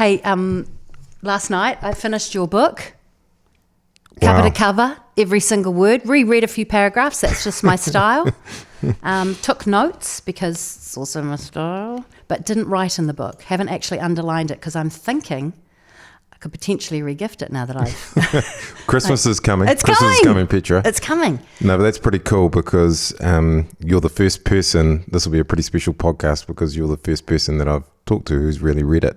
Hey, last night I finished your book, cover to cover, every single word. Reread a few paragraphs. That's just my style. Took notes because it's also my style, but didn't write in the book. Haven't actually underlined it because I'm thinking I could potentially regift it now that I've... Christmas is coming. Christmas is coming, Petra. It's coming. No, but that's pretty cool because you're the first person, this will be a pretty special podcast because you're the first person that I've talked to who's really read it.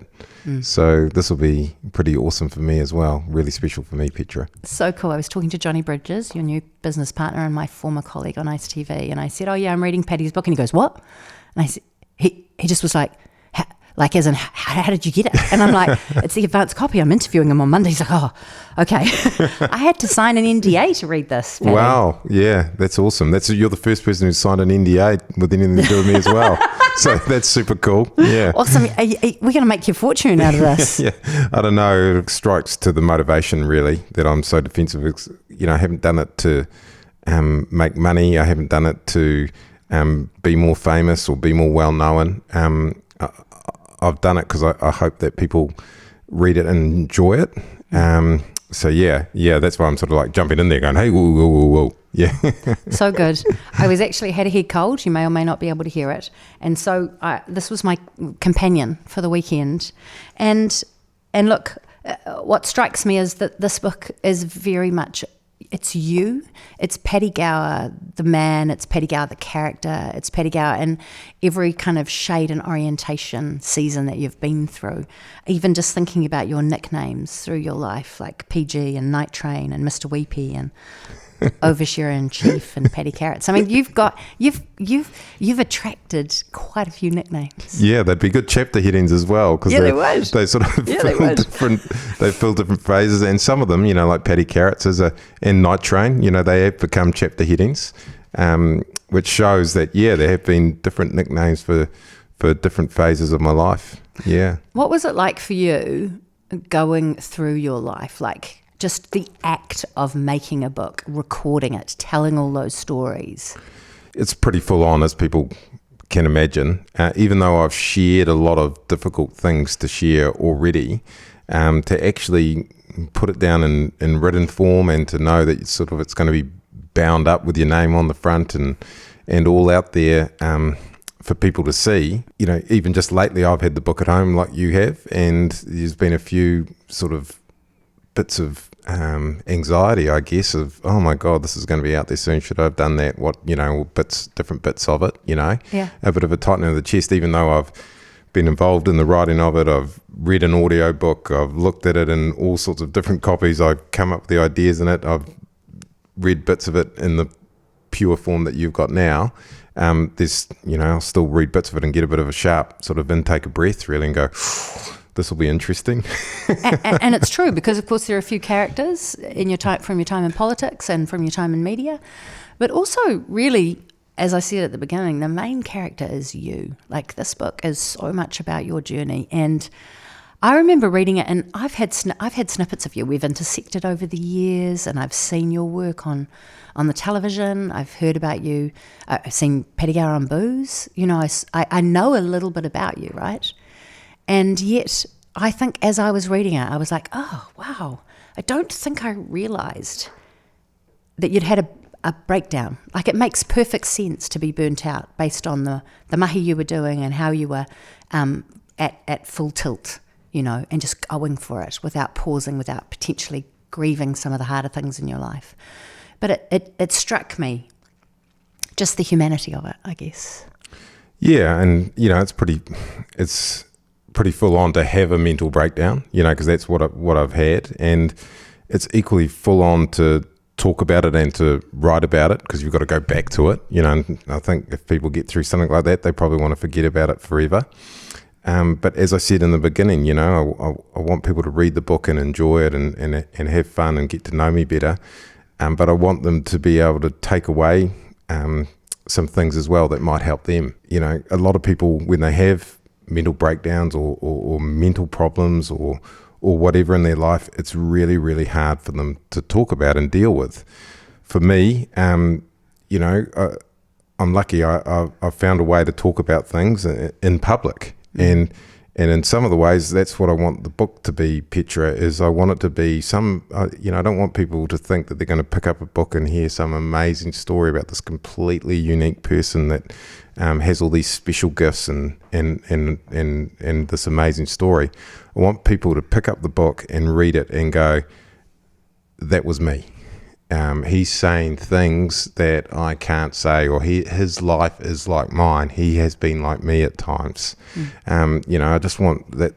So this will be pretty awesome for me as well. Really special for me, Petra. So cool. I was talking to Johnny Bridges, your new business partner and my former colleague on Ice TV, and I said, oh yeah, I'm reading Paddy's book. And he goes, what? And I said, he just was like as in, how did you get it? And I'm like, it's the advanced copy. I'm interviewing him on Monday. He's like, oh, okay. I had to sign an NDA to read this, Paddy. Wow. Yeah, that's awesome. You're the first person who signed an NDA with anything to do with me as well. So that's super cool. Yeah. Awesome. We're going to make your fortune out of this. Yeah. I don't know. It strikes to the motivation, really, that I'm so defensive. I haven't done it to make money. I haven't done it to be more famous or be more well-known. I've done it because I hope that people read it and enjoy it. So yeah, that's why I'm sort of like jumping in there going, hey, whoa. Yeah. So good. I had a head cold. You may or may not be able to hear it. And so this was my companion for the weekend. And look, what strikes me is that this book is very much, it's you. It's Paddy Gower, the man. It's Paddy Gower, the character. It's Paddy Gower in every kind of shade and orientation season that you've been through. Even just thinking about your nicknames through your life, like PG and Night Train and Mr. Weepy and Oversharer in Chief and Paddy Carrots. I mean, you've attracted quite a few nicknames. Yeah, they'd be good chapter headings as well because they sort of fill different phases, and some of them, like Paddy Carrots and Night Train, they have become chapter headings, which shows that there have been different nicknames for different phases of my life. Yeah. What was it like for you going through your life, like? Just the act of making a book, recording it, telling all those stories. It's pretty full on, as people can imagine. Even though I've shared a lot of difficult things to share already, to actually put it down in written form and to know that it's going to be bound up with your name on the front and all out there for people to see. Even just lately I've had the book at home like you have, and there's been a few sort of bits of anxiety, I guess, of, oh my God, this is going to be out there soon. Should I have done that? What, different bits of it, Yeah. A bit of a tightening of the chest, even though I've been involved in the writing of it. I've read an audio book. I've looked at it in all sorts of different copies. I've come up with the ideas in it. I've read bits of it in the pure form that you've got now. There's, I'll still read bits of it and get a bit of a sharp sort of intake of breath, really, and go, this will be interesting. and it's true, because of course there are a few characters in from your time in politics and from your time in media, but also really, as I said at the beginning, the main character is you. Like, this book is so much about your journey. And I remember reading it, and I've had snippets of you. We've intersected over the years, and I've seen your work on the television. I've heard about you. I've seen Paddy Gower on Booze. I know a little bit about you, right? And yet, I think as I was reading it, I was like, oh, wow. I don't think I realised that you'd had a breakdown. Like, it makes perfect sense to be burnt out based on the mahi you were doing and how you were at full tilt, and just going for it without pausing, without potentially grieving some of the harder things in your life. But it struck me, just the humanity of it, I guess. Yeah, and, it's pretty full on to have a mental breakdown, because that's what I've had, and it's equally full on to talk about it and to write about it, because you've got to go back to it, and I think if people get through something like that, they probably want to forget about it forever. But as I said in the beginning, I want people to read the book and enjoy it and have fun and get to know me better, but I want them to be able to take away some things as well that might help them. A lot of people, when they have mental breakdowns or mental problems or whatever in their life, it's really, really hard for them to talk about and deal with. For me, I'm lucky. I've found a way to talk about things in public, and And in some of the ways, that's what I want the book to be, Petra, is I want it to be I don't want people to think that they're going to pick up a book and hear some amazing story about this completely unique person that has all these special gifts and this amazing story. I want people to pick up the book and read it and go, that was me. He's saying things that I can't say, or his life is like mine. He has been like me at times. I just want that.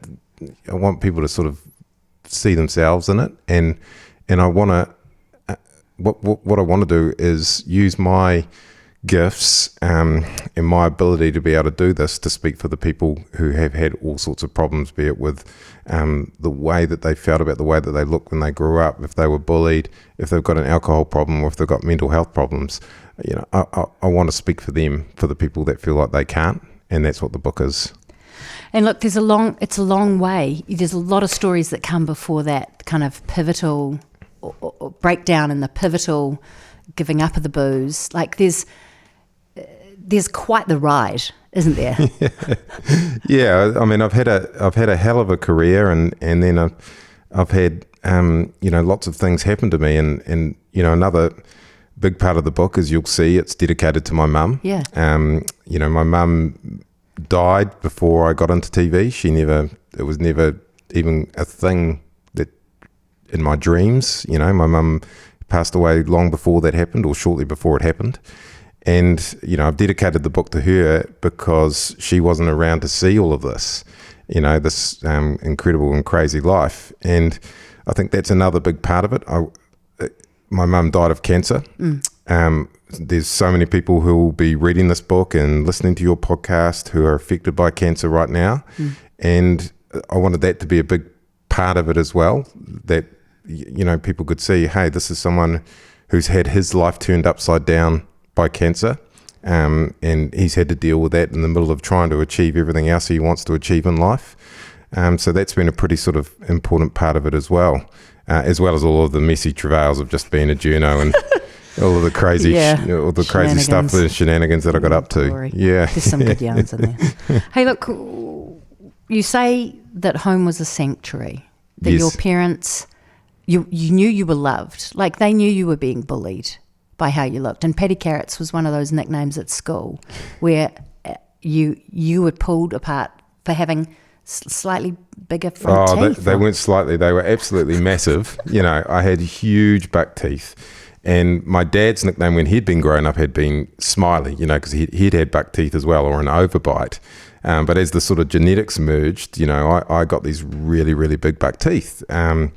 I want people to sort of see themselves in it, and I want to. What I want to do is use my gifts and my ability to be able to do this to speak for the people who have had all sorts of problems, be it with the way that they felt about the way that they looked when they grew up, if they were bullied, if they've got an alcohol problem, or if they've got mental health problems. I want to speak for them, for the people that feel like they can't, and that's what the book is. And look, it's a long way. There's a lot of stories that come before that kind of pivotal or breakdown and the pivotal giving up of the booze. Like there's quite the ride, isn't there? Yeah. I mean, I've had a hell of a career, and then I've had lots of things happen to me, and another big part of the book, as you'll see, it's dedicated to my mum. Yeah. My mum died before I got into TV. It was never even a thing that in my dreams. My mum passed away long before that happened, or shortly before it happened. And, I've dedicated the book to her because she wasn't around to see all of this, this incredible and crazy life. And I think that's another big part of it. My mum died of cancer. There's so many people who will be reading this book and listening to your podcast who are affected by cancer right now. And I wanted that to be a big part of it as well, that, people could see, hey, this is someone who's had his life turned upside down by cancer, and he's had to deal with that in the middle of trying to achieve everything else he wants to achieve in life. So that's been a pretty sort of important part of it as well as all of the messy travails of just being a journo and all of the crazy, all the crazy stuff, the shenanigans that I got up to. Glory. Yeah, there's some good yarns in there. Hey, look, you say that home was a sanctuary, that your parents, you knew you were loved, like they knew you were being bullied by how you looked. And Paddy Carrots was one of those nicknames at school where you were pulled apart for having slightly bigger front teeth. They weren't slightly, they were absolutely massive. I had huge buck teeth. And my dad's nickname when he'd been growing up had been Smiley, because he'd had buck teeth as well, or an overbite. But as the sort of genetics merged, I got these really, really big buck teeth. And,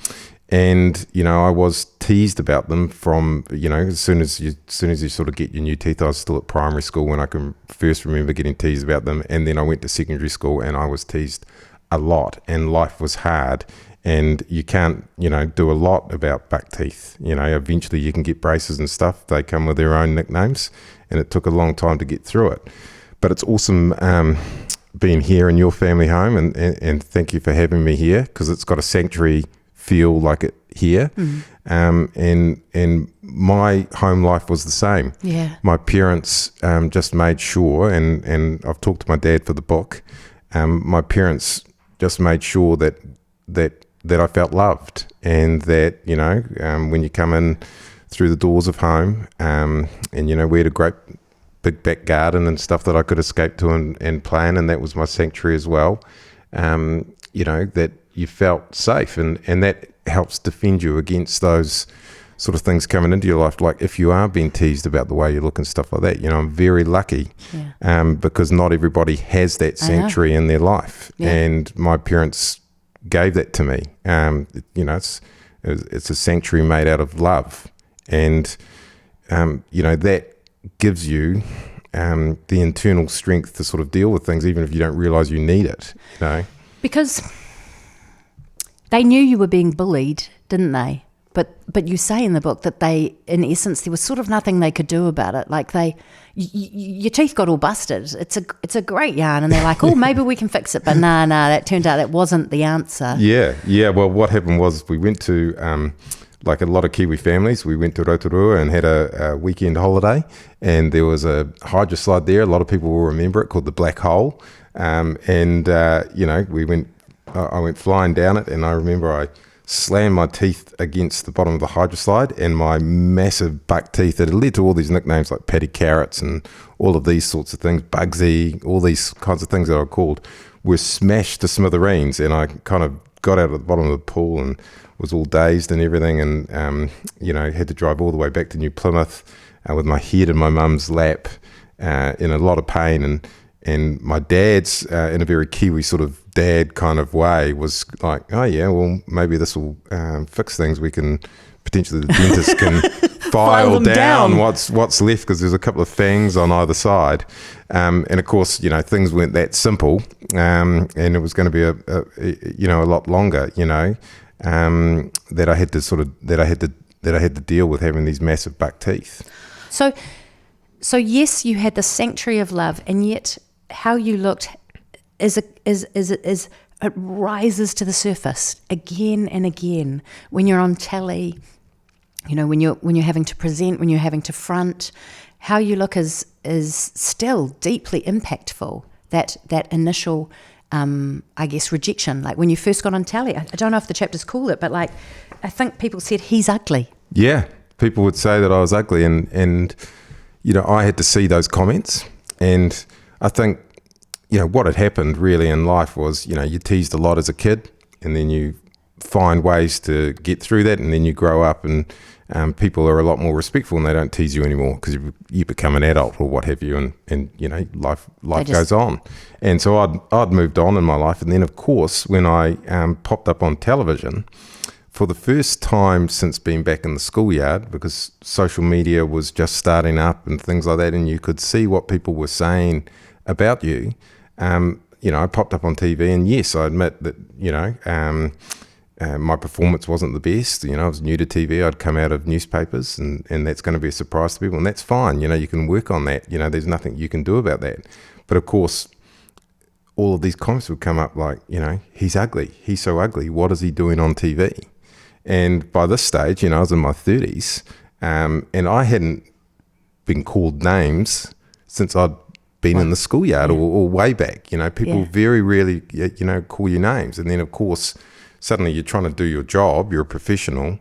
I was teased about them from, as soon as you sort of get your new teeth. I was still at primary school when I can first remember getting teased about them. And then I went to secondary school and I was teased a lot, and life was hard. And you can't, do a lot about buck teeth. Eventually you can get braces and stuff. They come with their own nicknames, and it took a long time to get through it. But it's awesome being here in your family home, and thank you for having me here, because it's got a sanctuary feel like it here. And my home life was the same. Yeah. My parents just made sure, and I've talked to my dad for the book, my parents just made sure that I felt loved, and that, when you come in through the doors of home, and, we had a great big back garden and stuff that I could escape to and play in, and that was my sanctuary as well, that you felt safe, and that helps defend you against those sort of things coming into your life. Like if you are being teased about the way you look and stuff like that, I'm very lucky, because not everybody has that sanctuary in their life. And my parents gave that to me. It's a sanctuary made out of love, and that gives you the internal strength to sort of deal with things, even if you don't realize you need it. Because they knew you were being bullied, didn't they? But you say in the book that they, in essence, there was sort of nothing they could do about it. Like your teeth got all busted. It's a great yarn, and they're like, oh, maybe we can fix it. But nah, that turned out that wasn't the answer. Yeah. Well, what happened was we went to, like a lot of Kiwi families, we went to Rotorua and had a weekend holiday, and there was a hydroslide there. A lot of people will remember it, called the Black Hole. I went flying down it, and I remember I slammed my teeth against the bottom of the hydroslide, and my massive buck teeth that had led to all these nicknames like Paddy Carrots and all of these sorts of things, Bugsy, all these kinds of things that I called, were smashed to smithereens. And I kind of got out at the bottom of the pool and was all dazed and everything, and had to drive all the way back to New Plymouth with my head in my mum's lap in a lot of pain. And my dad's, in a very Kiwi sort of dad kind of way, was like, oh yeah, well, maybe this will fix things. We can, potentially the dentist can file down what's left, because there's a couple of fangs on either side. And of course, things weren't that simple, and it was going to be a lot longer, that I had to deal with having these massive buck teeth. So yes, you had the sanctuary of love, and yet how you looked is it rises to the surface again and again when you're on telly, when you're having to present, when you're having to front. How you look is still deeply impactful. That initial, I guess, rejection. Like when you first got on telly, I don't know if the chapters call it, but like I think people said he's ugly. Yeah, people would say that I was ugly, and I had to see those comments. And I think, what had happened really in life was, you teased a lot as a kid, and then you find ways to get through that, and then you grow up, and people are a lot more respectful, and they don't tease you anymore because you become an adult or what have you, and life goes on. And so I'd moved on in my life, and then of course when I popped up on television for the first time since being back in the schoolyard, because social media was just starting up and things like that, and you could see what people were saying about you. I popped up on TV, and yes, I admit that, my performance wasn't the best. I was new to TV. I'd come out of newspapers, and that's going to be a surprise to people, and that's fine. You can work on that. There's nothing you can do about that. But of course, all of these comments would come up like, he's ugly. He's so ugly. What is he doing on TV? And by this stage, I was in my 30s, and I hadn't been called names since I'd been in the schoolyard or way back. People very rarely, call you names. And then, of course, suddenly you're trying to do your job. You're a professional.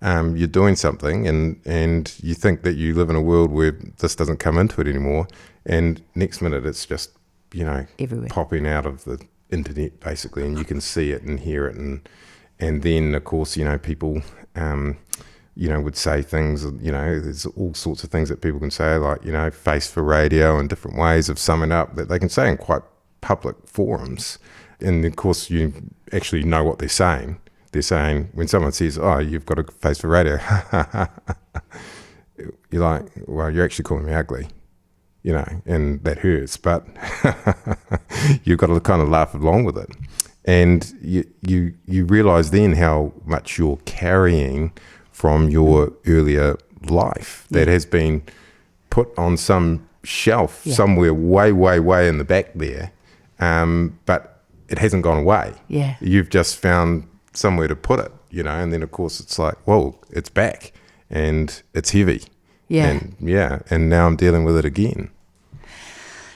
You're doing something, and you think that you live in a world where this doesn't come into it anymore. And next minute, it's just, everywhere, popping out of the internet, basically, and you can see it and hear it. And then, of course, people, would say things, there's all sorts of things that people can say, like, face for radio and different ways of summing up that they can say in quite public forums. And, of course, you actually know what they're saying. They're saying, when someone says, oh, you've got a face for radio, you're like, well, you're actually calling me ugly, and that hurts. But you've got to kind of laugh along with it. And you realise then how much you're carrying from your earlier life that has been put on some shelf somewhere way, way, way in the back there, but it hasn't gone away. Yeah. You've just found somewhere to put it, and then of course it's like, whoa, it's back and it's heavy. Yeah. And now I'm dealing with it again.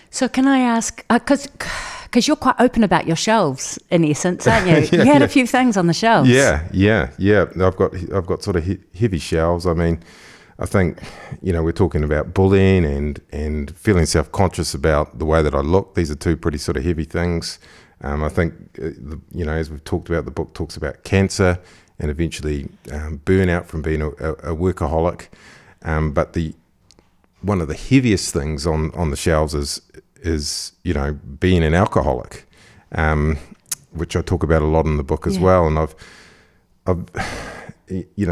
So can I ask, because you're quite open about your shelves, in essence, aren't you? You had a few things on the shelves. Yeah. I've got sort of heavy shelves. I mean, I think, we're talking about bullying and feeling self-conscious about the way that I look. These are two pretty sort of heavy things. I think, as we've talked about, the book talks about cancer and eventually burnout from being a workaholic. But one of the heaviest things on the shelves is being an alcoholic, which I talk about a lot in the book as well. And I've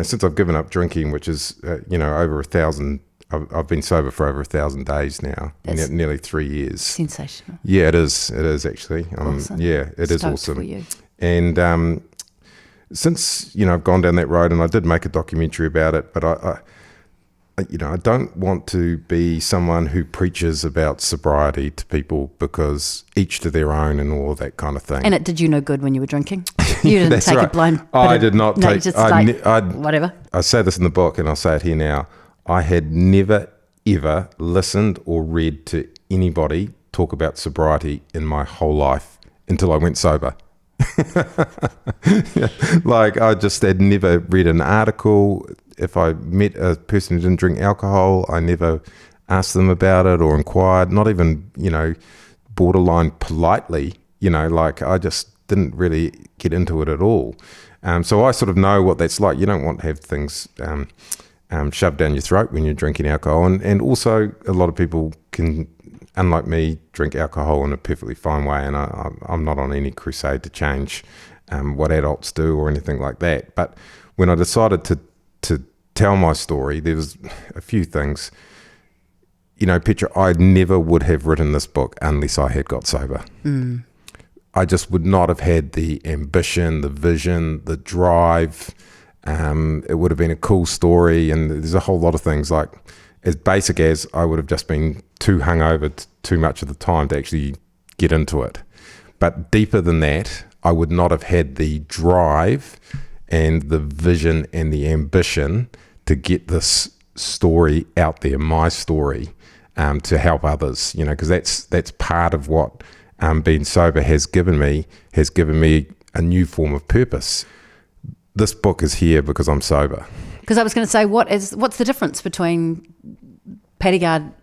since I've given up drinking, which is over 1,000, I've been sober for over 1,000 days now. That's nearly 3 years. Sensational. Yeah, it is actually. Awesome. Yeah, it is Stoked awesome. For you. And since I've gone down that road, and I did make a documentary about it, but I don't want to be someone who preaches about sobriety to people, because each to their own and all of that kind of thing. And it did you no good when you were drinking? You didn't take a blind. I did not take. Just whatever. I say this in the book, and I'll say it here now. I had never ever listened or read to anybody talk about sobriety in my whole life until I went sober. Like, I just had never read an article. If I met a person who didn't drink alcohol, I never asked them about it or inquired, not even, borderline politely, like I just didn't really get into it at all. So I sort of know what that's like. You don't want to have things shoved down your throat when you're drinking alcohol. And also a lot of people can, unlike me, drink alcohol in a perfectly fine way. And I'm not on any crusade to change what adults do or anything like that. But when I decided to tell my story, there was a few things. Petra, I never would have written this book unless I had got sober. I just would not have had the ambition, the vision, the drive. It would have been a cool story, and there's a whole lot of things, like as basic as I would have just been too hungover too much of the time to actually get into it. But deeper than that, I would not have had the drive and the vision and the ambition to get this story out there, my story, to help others, because that's part of what being sober has given me a new form of purpose. This book is here because I'm sober. Because I was going to say, what's the difference between Paddy Gower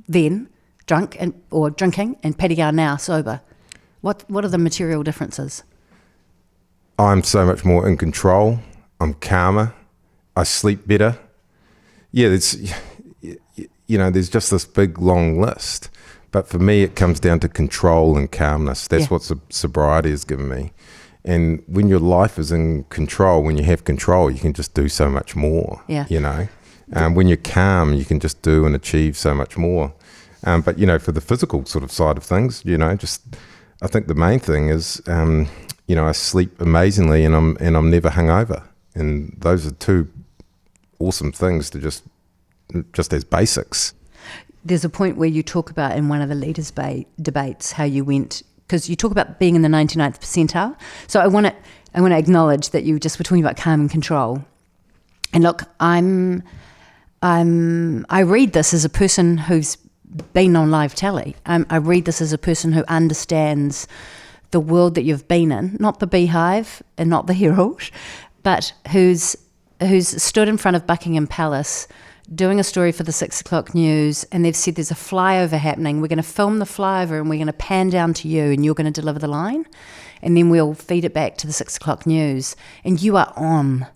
then drunk or drinking and Paddy Gower now sober? What are the material differences? I'm so much more in control. I'm calmer. I sleep better. Yeah, there's just this big long list. But for me, it comes down to control and calmness. That's what sobriety has given me. And when your life is in control, when you have control, you can just do so much more, when you're calm, you can just do and achieve so much more. But, for the physical sort of side of things, I think the main thing is, I sleep amazingly and I'm never hungover. And those are two awesome things to just as basics. There's a point where you talk about in one of the leaders' debates how you went, because you talk about being in the 99th percentile. So I want to acknowledge that you were talking about calm and control. And look, I read this as a person who's been on live telly. I read this as a person who understands the world that you've been in, not the Beehive and not the Herald, but who's stood in front of Buckingham Palace doing a story for the 6 o'clock news, and they've said there's a flyover happening. We're going to film the flyover and we're going to pan down to you and you're going to deliver the line, and then we'll feed it back to the 6 o'clock news, and you are on.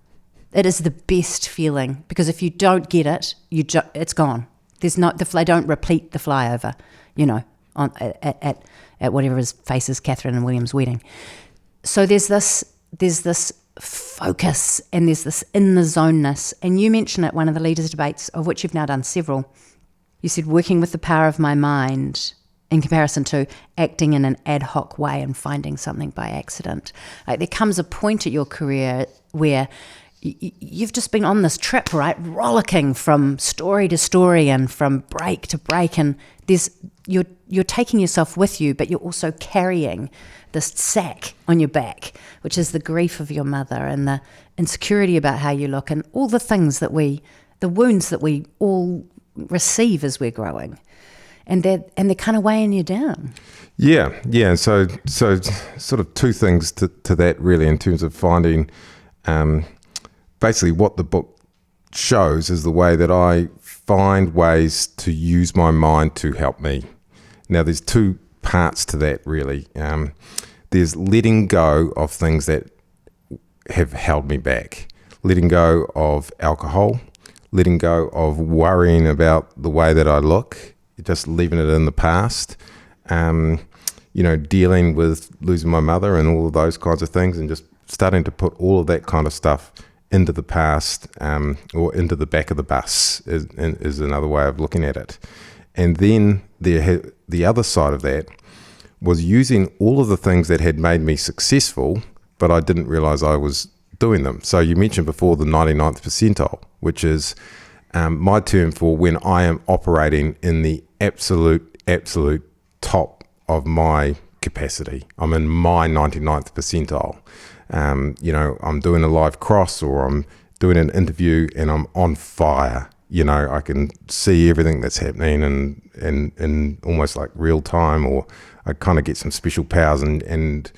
It is the best feeling, because if you don't get it, it's gone. They don't repeat the flyover, at whatever his faces, Catherine and William's wedding. So there's this focus and there's this in the zoneness. And you mention at one of the leaders' debates, of which you've now done several, you said working with the power of my mind in comparison to acting in an ad hoc way and finding something by accident. Like, there comes a point at your career where you've just been on this trip, right, rollicking from story to story and from break to break, and you're taking yourself with you, but you're also carrying this sack on your back, which is the grief of your mother and the insecurity about how you look and all the things the wounds that we all receive as we're growing, and they're kind of weighing you down. Yeah. So sort of two things to that, really, in terms of finding. Basically, what the book shows is the way that I find ways to use my mind to help me. Now, there's two parts to that, really. There's letting go of things that have held me back. Letting go of alcohol, letting go of worrying about the way that I look, just leaving it in the past. Dealing with losing my mother and all of those kinds of things, and just starting to put all of that kind of stuff into the past, or into the back of the bus is another way of looking at it. And then the other side of that was using all of the things that had made me successful, but I didn't realize I was doing them. So you mentioned before the 99th percentile, which is my term for when I am operating in the absolute top of my capacity. I'm in my 99th percentile. I'm doing a live cross, or I'm doing an interview and I'm on fire. You know, I can see everything that's happening in almost like real time, or I kind of get some special powers and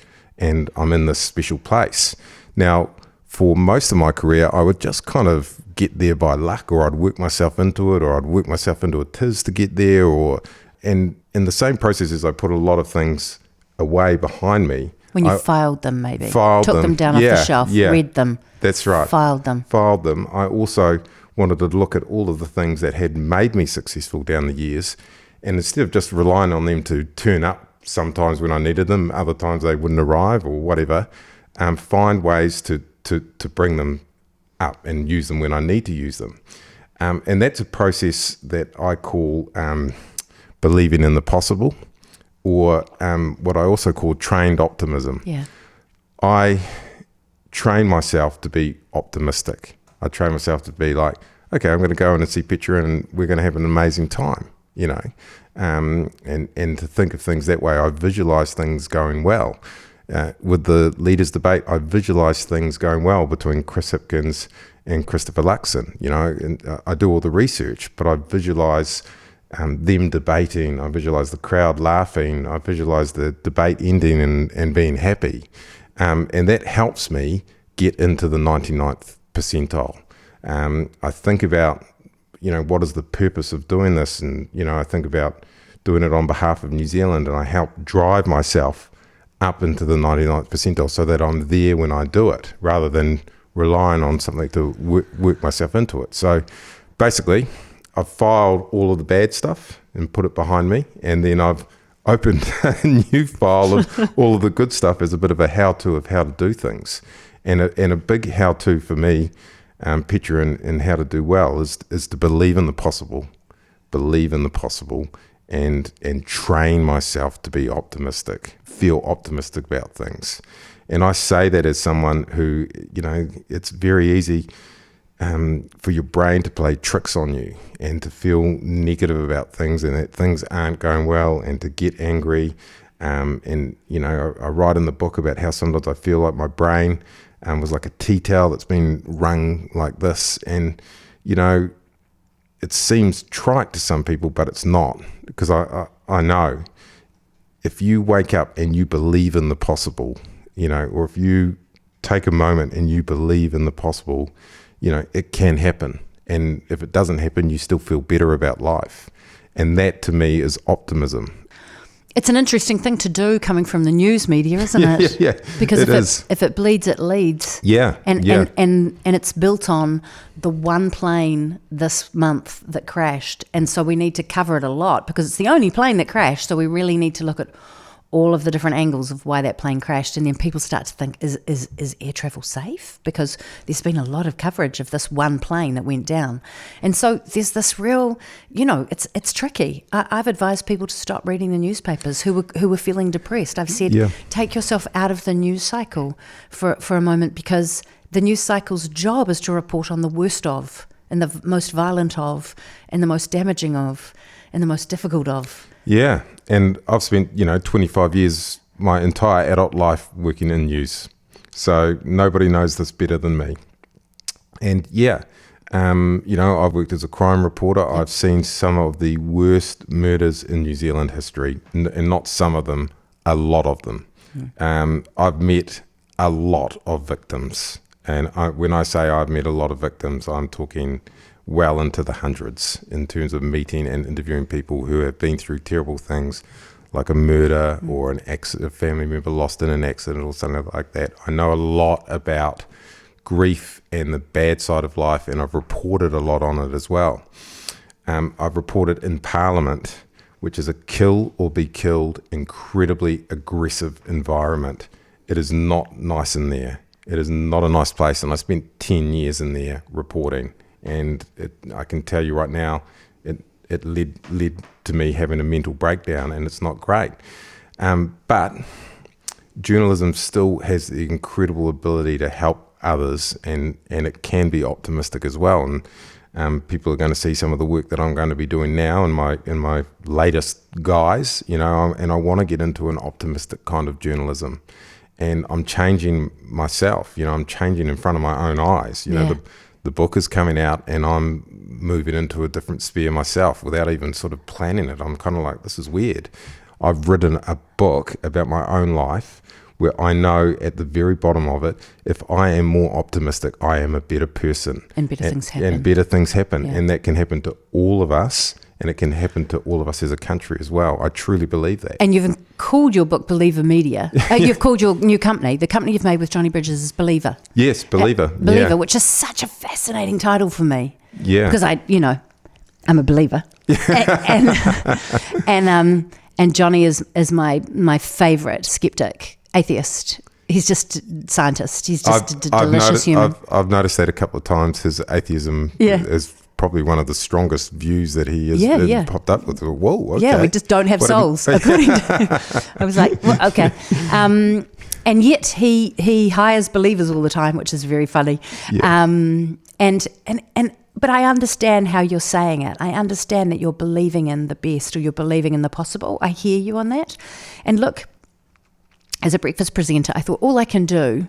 I'm in this special place. Now, for most of my career, I would just kind of get there by luck, or I'd work myself into it, or I'd work myself into a tiz to get there, and in the same process as I put a lot of things away behind me. When you filed them, maybe. Took them down off the shelf, read them. That's right. Filed them. I also wanted to look at all of the things that had made me successful down the years, and instead of just relying on them to turn up sometimes when I needed them, other times they wouldn't arrive or whatever, find ways to bring them up and use them when I need to use them. And that's a process that I call believing in the possible, or what I also call trained optimism. Yeah. I train myself to be optimistic. I train myself to be like, okay, I'm going to go in and see Petra and we're going to have an amazing time, you know, and to think of things that way. I visualize things going well. With the leaders debate, I visualize things going well between Chris Hipkins and Christopher Luxon, you know, and I do all the research, but I visualize them debating, I visualize the crowd laughing, I visualize the debate ending and being happy. And that helps me get into the 99th percentile. I think about, you know, what is the purpose of doing this? And, you know, I think about doing it on behalf of New Zealand, and I help drive myself up into the 99th percentile so that I'm there when I do it, rather than relying on something to work myself into it. So basically, I've filed all of the bad stuff and put it behind me, and then I've opened a new file of all of the good stuff as a bit of a how-to of how to do things. And a big how-to for me, Petra, and how to do well is to believe in the possible, and train myself to be optimistic, feel optimistic about things. And I say that as someone who, you know, it's very easy for your brain to play tricks on you and to feel negative about things and that things aren't going well and to get angry. And, you know, I write in the book about how sometimes I feel like my brain was like a tea towel that's been wrung like this. And, you know, it seems trite to some people, but it's not, because I know if you wake up and you believe in the possible, you know, or if you take a moment and you believe in the possible, you know, it can happen. And if it doesn't happen, you still feel better about life. And that to me is optimism. It's an interesting thing to do coming from the news media, isn't it? Yeah. Because if it bleeds, it leads. Yeah. And it's built on the one plane this month that crashed. And so we need to cover it a lot because it's the only plane that crashed. So we really need to look at all of the different angles of why that plane crashed, and then people start to think, is air travel safe? Because there's been a lot of coverage of this one plane that went down. And so there's this real, you know, it's tricky. I've advised people to stop reading the newspapers who were feeling depressed. I've said, take yourself out of the news cycle for a moment, because the news cycle's job is to report on the worst of, and the most violent of, and the most damaging of, and the most difficult of. Yeah, and I've spent, 25 years, my entire adult life working in news. So nobody knows this better than me. And I've worked as a crime reporter. I've seen some of the worst murders in New Zealand history, and not some of them, a lot of them. I've met a lot of victims. And when I say I've met a lot of victims, I'm talking well into the hundreds in terms of meeting and interviewing people who have been through terrible things like a murder or an accident, a family member lost in an accident or something like that. I know a lot about grief and the bad side of life, and I've reported a lot on it as well. I've reported in Parliament, which is a kill or be killed, incredibly aggressive environment. It is not nice in there. It is not a nice place, and I spent 10 years in there reporting. And I can tell you right now, it led to me having a mental breakdown, and it's not great. But journalism still has the incredible ability to help others, and it can be optimistic as well. And people are going to see some of the work that I'm going to be doing now in my latest guise, and I want to get into an optimistic kind of journalism. And I'm changing myself, I'm changing in front of my own eyes. The book is coming out, and I'm moving into a different sphere myself without even sort of planning it. I'm kind of like, this is weird. I've written a book about my own life where I know at the very bottom of it, if I am more optimistic, I am a better person. And better things happen. And better things happen. Yeah. And that can happen to all of us, and it can happen to all of us as a country as well. I truly believe that. And you've called your book Believer Media. You've called your new company, the company you've made with Johnny Bridges, is Believer. Yes, Believer. Believer, yeah. which is such a fascinating title for me. Yeah. Because I'm a believer. And Johnny is my favourite skeptic, atheist. He's just a scientist. He's just a delicious human. I've noticed that a couple of times. His atheism is probably one of the strongest views that he has popped up with. Whoa, okay. Yeah, we just don't have souls, according to... I was like, well, okay. And yet he hires believers all the time, which is very funny. Yeah. But I understand how you're saying it. I understand that you're believing in the best, or you're believing in the possible. I hear you on that. And look, as a breakfast presenter, I thought all I can do,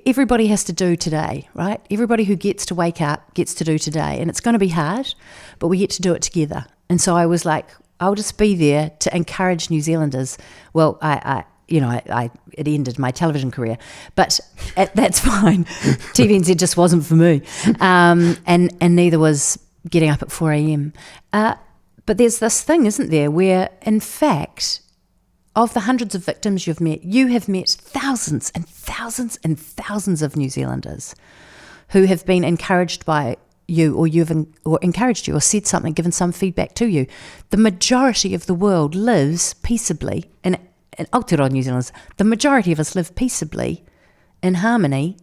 everybody has to do today, right? Everybody who gets to wake up gets to do today. And it's going to be hard, but we get to do it together. And so I was like, I'll just be there to encourage New Zealanders. Well, it ended my television career, but that's fine. TVNZ just wasn't for me. And neither was getting up at 4 a.m. But there's this thing, isn't there, where in fact, of the hundreds of victims you have met thousands and thousands and thousands of New Zealanders who have been encouraged by you, or encouraged you, or said something, given some feedback to you. The majority of the world lives peaceably, and Aotearoa New Zealanders, the majority of us live peaceably, in harmony,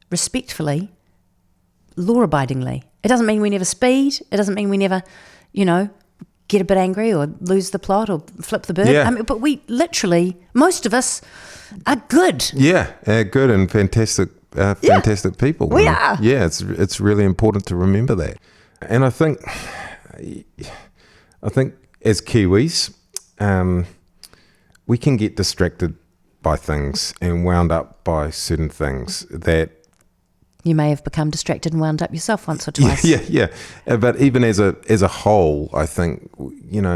respectfully, law-abidingly. It doesn't mean we never speed. It doesn't mean we never, get a bit angry or lose the plot or flip the bird. Yeah. But we literally, most of us are good. Yeah, good and fantastic people. We are. Yeah, it's really important to remember that. And I think as Kiwis, we can get distracted by things and wound up by certain things that... You may have become distracted and wound up yourself once or twice. Yeah. But even as a whole, I think,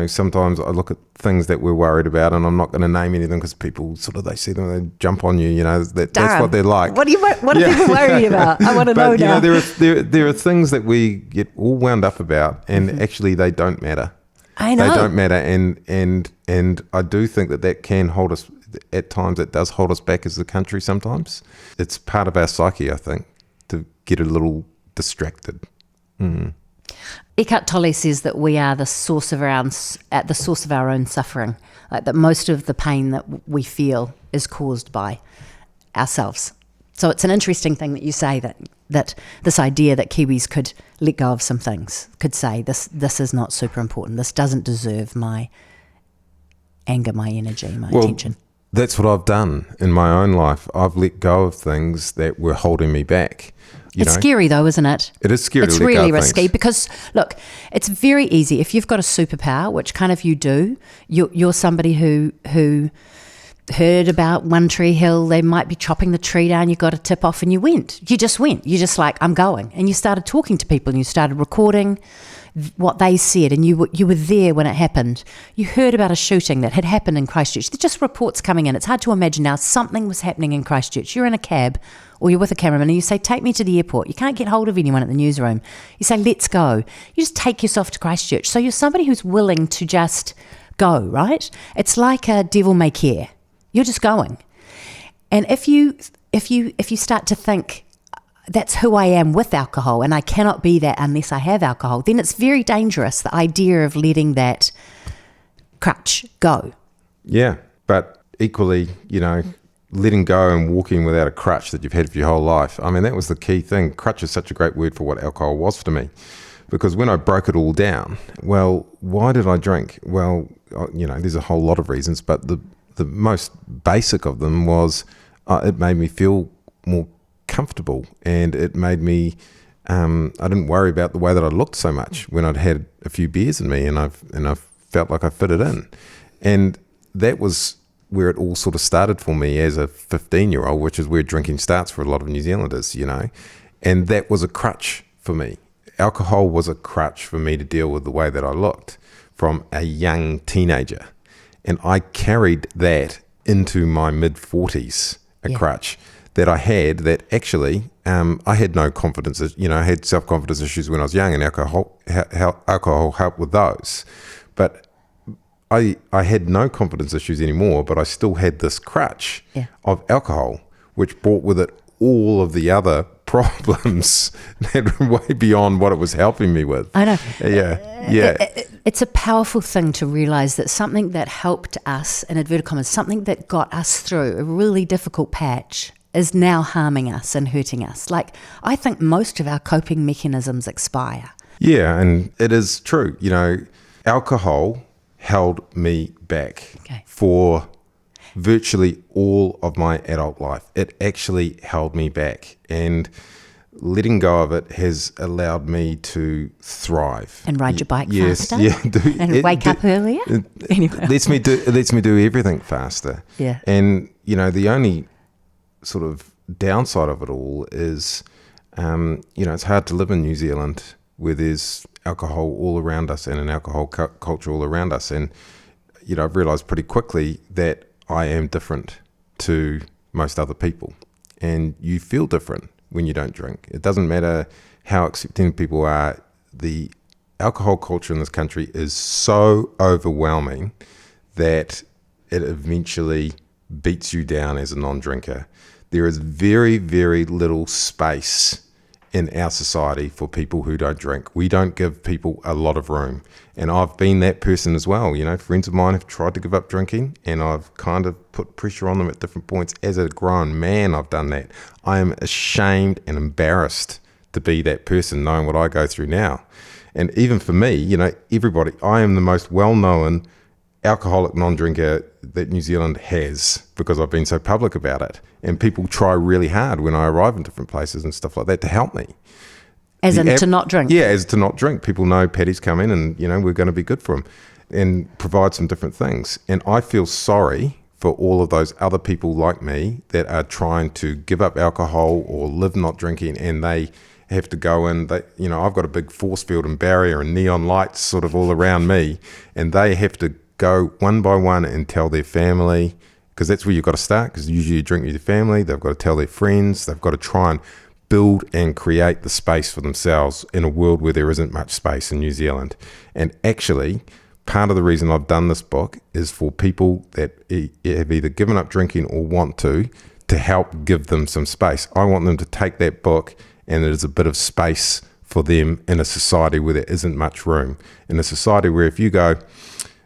sometimes I look at things that we're worried about, and I'm not going to name any of them because people they see them, they jump on you, that's what they're like. What are people worried about? I want to know now. There are things that we get all wound up about, and actually they don't matter. I know. They don't matter, and I do think that can hold us, at times it does hold us back as a country sometimes. It's part of our psyche, I think, to get a little distracted. Eckhart Tolle says that we are the source of our own suffering, like that most of the pain that we feel is caused by ourselves. So it's an interesting thing that you say that this idea that Kiwis could let go of some things, could say this is not super important, this doesn't deserve my anger, my energy, my attention. That's what I've done in my own life. I've let go of things that were holding me back. It's scary though, isn't it? It is scary. It's really risky because, look, it's very easy. If you've got a superpower, which kind of you do, you're somebody who heard about One Tree Hill, they might be chopping the tree down, you got a tip off and you went. You just went. You're just like, I'm going. And you started talking to people and you started recording what they said, and you were there when it happened. You heard about a shooting that had happened in Christchurch. There's just reports coming in. It's hard to imagine now something was happening in Christchurch. You're in a cab or you're with a cameraman and you say, take me to the airport. You can't get hold of anyone at the newsroom. You say, let's go. You just take yourself to Christchurch. So you're somebody who's willing to just go, right? It's like a devil may care. You're just going. And if you start to think, that's who I am with alcohol, and I cannot be that unless I have alcohol, then it's very dangerous, the idea of letting that crutch go. Yeah, but equally, letting go and walking without a crutch that you've had for your whole life. I mean, that was the key thing. Crutch is such a great word for what alcohol was to me. Because when I broke it all down, well, why did I drink? Well, there's a whole lot of reasons, but the most basic of them was it made me feel more comfortable, and it made me I didn't worry about the way that I looked so much when I'd had a few beers in me, and I felt like I fitted in. And that was where it all sort of started for me as a 15-year-old, which is where drinking starts for a lot of New Zealanders, and that was a crutch for me. alcohol was a crutch for me to deal with the way that I looked from a young teenager. And I carried that into my mid-40s, a crutch that I had that actually I had no confidence. I had self-confidence issues when I was young, and alcohol helped with those. But I had no confidence issues anymore, but I still had this crutch of alcohol, which brought with it all of the other problems that were way beyond what it was helping me with. I know. Yeah. It's a powerful thing to realise that something that helped us, in inverted commas, something that got us through a really difficult patch is now harming us and hurting us. Like, I think most of our coping mechanisms expire. Yeah, and it is true. Alcohol held me back for virtually all of my adult life. It actually held me back, and letting go of it has allowed me to thrive and ride your bike faster. And wake up earlier. Anyway. Lets me do everything faster. Yeah. And the only sort of downside of it all is it's hard to live in New Zealand where there's alcohol all around us and an alcohol culture all around us. And I've realized pretty quickly that I am different to most other people, and you feel different when you don't drink. It doesn't matter how accepting people are. The alcohol culture in this country is so overwhelming that it eventually beats you down as a non-drinker. There is very, very little space in our society for people who don't drink. We don't give people a lot of room. And I've been that person as well. Friends of mine have tried to give up drinking, and I've kind of put pressure on them at different points. As a grown man, I've done that. I am ashamed and embarrassed to be that person, knowing what I go through now. And even for me, everybody, I am the most well-known alcoholic non-drinker that New Zealand has, because I've been so public about it. And people try really hard when I arrive in different places and stuff like that to help me. To not drink? Yeah, as to not drink. People know Paddy's coming, and, we're going to be good for him and provide some different things. And I feel sorry for all of those other people like me that are trying to give up alcohol or live not drinking, and they have to go in. I've got a big force field and barrier and neon lights sort of all around me, and they have to go one by one and tell their family, because that's where you've got to start, because usually you drink with your family. They've got to tell their friends. They've got to try and build and create the space for themselves in a world where there isn't much space in New Zealand. And actually, part of the reason I've done this book is for people that have either given up drinking or want to help give them some space. I want them to take that book, and there's a bit of space for them in a society where there isn't much room. In a society where if you go,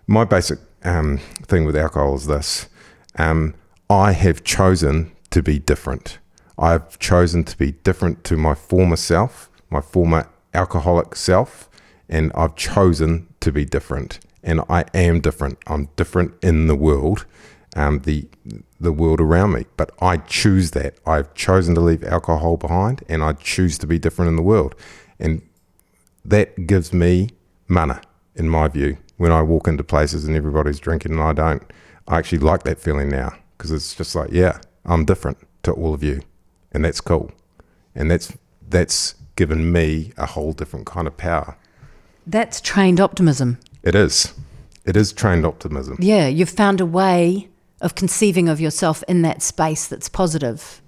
my basic thing with alcohol is this. I have chosen to be different. I've chosen to be different to my former self, my former alcoholic self, and I've chosen to be different. And I am different. I'm different in the world, the world around me. But I choose that. I've chosen to leave alcohol behind, and I choose to be different in the world. And that gives me mana, in my view. When I walk into places and everybody's drinking and I don't, I actually like that feeling now, because it's just like, yeah, I'm different to all of you, and that's cool. And that's given me a whole different kind of power. That's trained optimism. It is. It is trained optimism. Yeah, you've found a way of conceiving of yourself in that space that's positive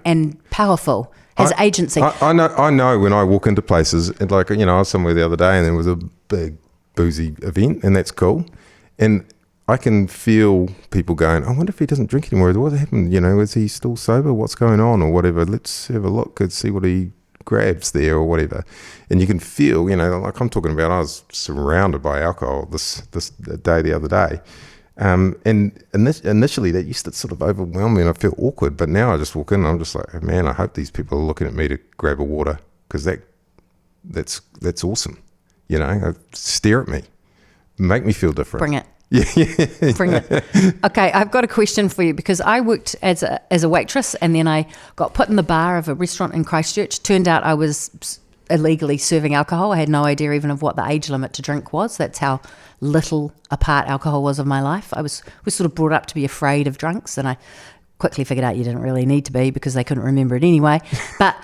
and powerful, has agency. I know when I walk into places, and I was somewhere the other day and there was a big boozy event, and that's cool. And I can feel people going, I wonder if he doesn't drink anymore. What happened? Is he still sober? What's going on? Or whatever. Let's have a look and see what he grabs there or whatever. And you can feel, like I'm talking about, I was surrounded by alcohol this day the other day. And initially that used to sort of overwhelm me and I feel awkward. But now I just walk in and I'm just like, man, I hope these people are looking at me to grab a water, because that's awesome. Stare at me, make me feel different. Bring it. Yeah. Bring it. Okay, I've got a question for you, because I worked as a waitress, and then I got put in the bar of a restaurant in Christchurch. Turned out I was illegally serving alcohol. I had no idea even of what the age limit to drink was. That's how little a part alcohol was of my life. I was sort of brought up to be afraid of drunks, and I quickly figured out you didn't really need to be, because they couldn't remember it anyway. But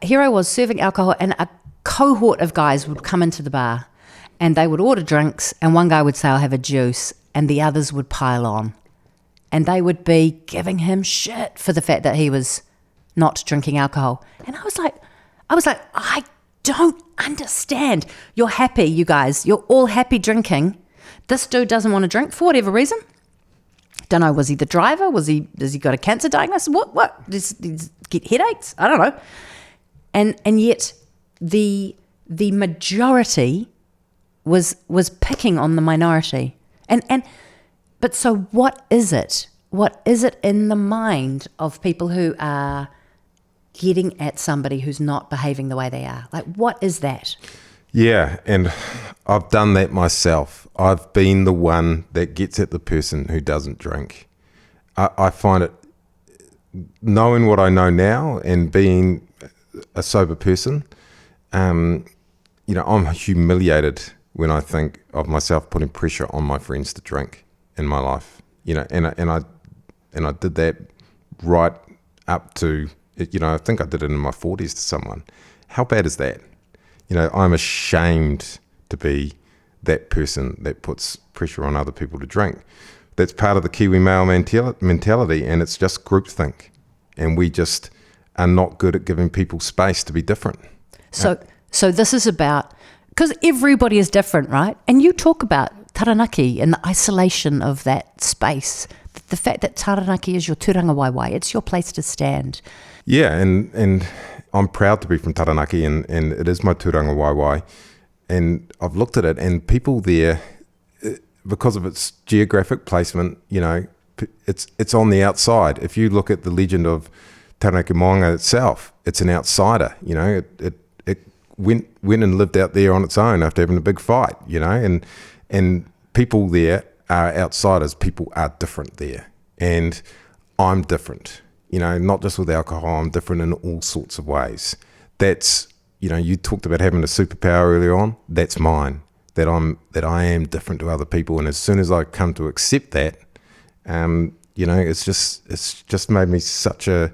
here I was serving alcohol, and a cohort of guys would come into the bar and they would order drinks, and one guy would say, I'll have a juice, and the others would pile on. And they would be giving him shit for the fact that he was not drinking alcohol. And I was like, I don't understand. You're happy, you guys. You're all happy drinking. This dude doesn't want to drink for whatever reason. Don't know, was he the driver? Has he got a cancer diagnosis? What? Does he get headaches? I don't know. And yet the majority was picking on the minority. But so what is it? What is it in the mind of people who are getting at somebody who's not behaving the way they are? Like, what is that? Yeah, and I've done that myself. I've been the one that gets at the person who doesn't drink. I find it, knowing what I know now and being a sober person, I'm humiliated when I think of myself putting pressure on my friends to drink in my life. And I did that right up to, I think I did it in my 40s to someone. How bad is that? I'm ashamed to be that person that puts pressure on other people to drink. That's part of the Kiwi male mentality, and it's just groupthink. And we just are not good at giving people space to be different. So this is about, because everybody is different, right? And you talk about taranaki and the isolation of that space. The fact that taranaki is your tūranga waiwai, it's your place to stand. Yeah, and I'm proud to be from Taranaki, and it is my tūranga waiwai. And I've looked at it, and people there, because of its geographic placement, it's on the outside. If you look at the legend of Taranaki Moanga itself, it's an outsider. It went and lived out there on its own after having a big fight. And people there are outsiders. People are different there, and I'm different. Not just with alcohol, I'm different in all sorts of ways. That's, you talked about having a superpower earlier on. That's mine, that I am different to other people. And as soon as I come to accept that, it's just made me such a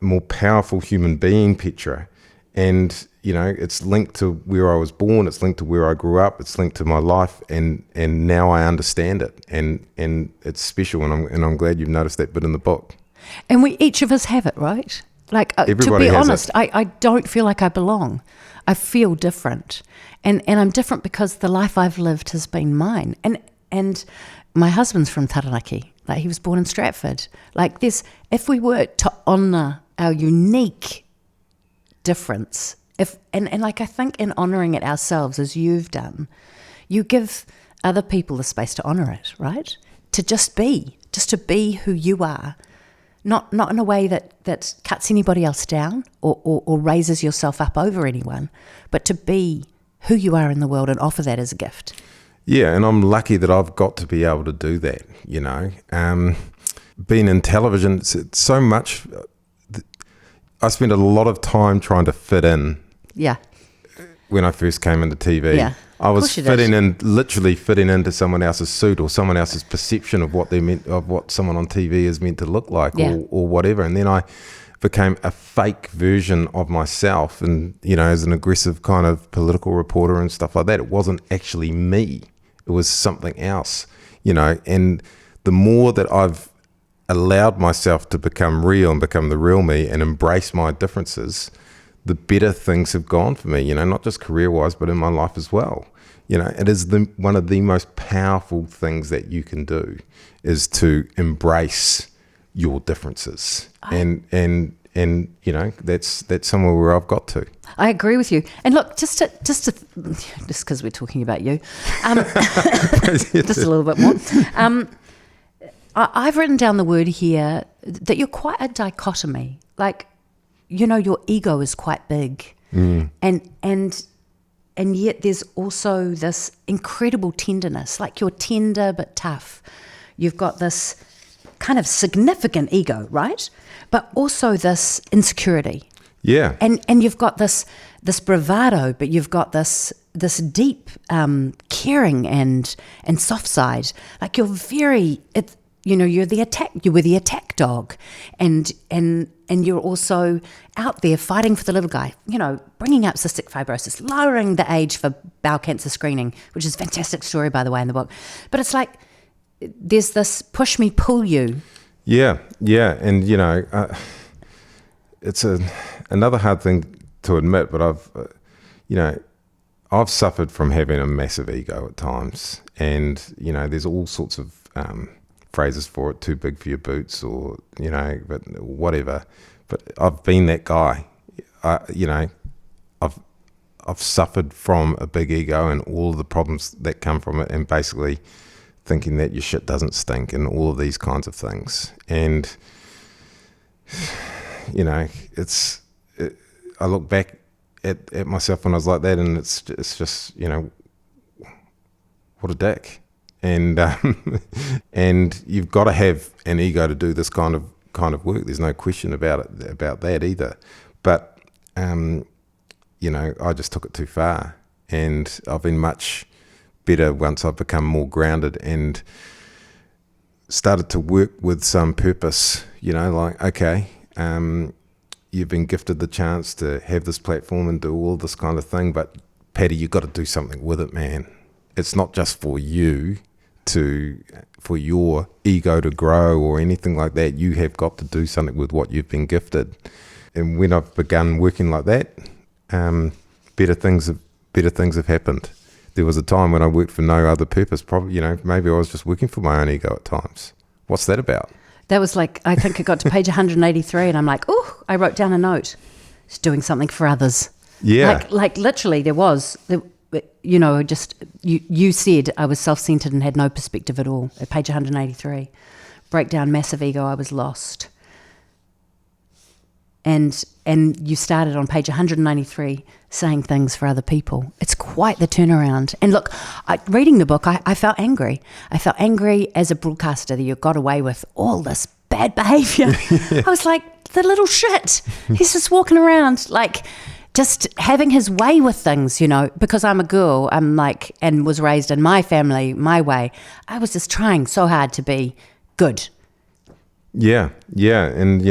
more powerful human being, Petra. And, it's linked to where I was born. It's linked to where I grew up. It's linked to my life. And now I understand it. And it's special. And I'm glad you've noticed that bit in the book. And each of us have it, right? Like, Everybody to be has honest, I don't feel like I belong. I feel different. And I'm different because the life I've lived has been mine. And my husband's from Taranaki. Like, he was born in Stratford. Like, if we were to honour our unique difference, I think in honouring it ourselves, as you've done, you give other people the space to honour it, right? To just to be who you are. Not in a way that cuts anybody else down or raises yourself up over anyone, but to be who you are in the world and offer that as a gift. Yeah, and I'm lucky that I've got to be able to do that, Being in television, it's so much... I spent a lot of time trying to fit in. Yeah. When I first came into TV. Yeah. I was literally fitting into someone else's suit or someone else's perception of what someone on TV is meant to look like, or whatever. And then I became a fake version of myself, and as an aggressive kind of political reporter and stuff like that. It wasn't actually me. It was something else, and the more that I've allowed myself to become real and become the real me and embrace my differences, the better things have gone for me, not just career-wise, but in my life as well. It is one of the most powerful things that you can do is to embrace your differences. And that's somewhere where I've got to. I agree with you. And look, just because we're talking about you, just a little bit more. I've written down the word here that you're quite a dichotomy. Like, your ego is quite big, and yet there's also this incredible tenderness. Like, you're tender but tough. You've got this kind of significant ego, right? But also this insecurity. Yeah. And you've got this bravado, but you've got this deep caring and soft side. Like, you're very you're the attack dog, and you're also out there fighting for the little guy, bringing up cystic fibrosis, lowering the age for bowel cancer screening, which is a fantastic story, by the way, in the book. But it's like there's this push me, pull you. Yeah, and it's another hard thing to admit, but I've suffered from having a massive ego at times, and there's all sorts of phrases for it, too big for your boots, or but whatever. But I've been that guy. I've suffered from a big ego and all of the problems that come from it, and basically thinking that your shit doesn't stink and all of these kinds of things. And I look back at myself when I was like that, and it's just what a dick. And and you've got to have an ego to do this kind of work. There's no question about that either. But I just took it too far, and I've been much better once I've become more grounded and started to work with some purpose. Okay, you've been gifted the chance to have this platform and do all this kind of thing, but Paddy, you've got to do something with it, man. It's not just for you for your ego to grow or anything like that. You have got to do something with what you've been gifted. And when I've begun working like that, better things have happened. There was a time when I worked for no other purpose. Probably, maybe I was just working for my own ego at times. What's that about? That was like, I think it got to page 183, and I'm like, I wrote down a note. It's doing something for others. Yeah. Like literally you said I was self-centered and had no perspective at all at page 183. Breakdown, massive ego, I was lost. And you started on page 193 saying things for other people. It's quite the turnaround. And look, reading the book, I felt angry. I felt angry as a broadcaster that you got away with all this bad behaviour. Yeah. I was like, the little shit. He's just walking around like just having his way with things, because I'm a girl, and was raised in my family, my way. I was just trying so hard to be good. Yeah, and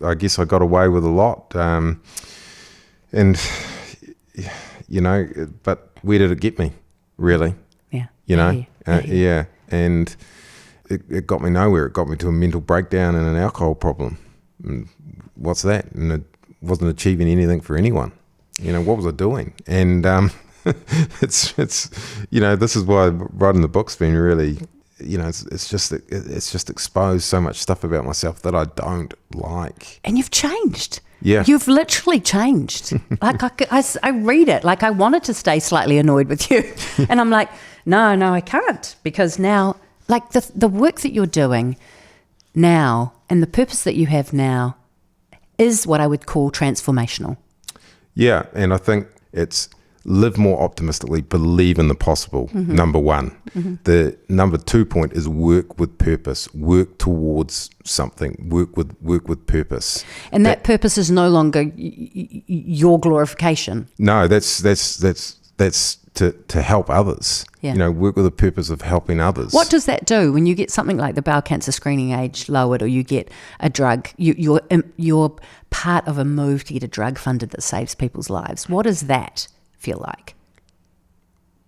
I guess I got away with a lot, but where did it get me, really? Yeah, and it got me nowhere. It got me to a mental breakdown and an alcohol problem. And what's that? And it wasn't achieving anything for anyone. What was I doing? And it's this is why writing the book's been really. It's just exposed so much stuff about myself that I don't like. And you've changed. Yeah. You've literally changed. Like I read it, like I wanted to stay slightly annoyed with you. And I'm like, no, I can't. Because now, like the work that you're doing now and the purpose that you have now is what I would call transformational. Yeah, and I think it's live more optimistically, believe in the possible, number one. Mm-hmm. The number 2 point is work with purpose, work towards something, work with purpose. And that purpose is no longer your glorification. No, that's to help others. Yeah. Work with the purpose of helping others. What does that do when you get something like the bowel cancer screening age lowered, or you get a drug, you're part of a move to get a drug funded that saves people's lives? What does that feel like?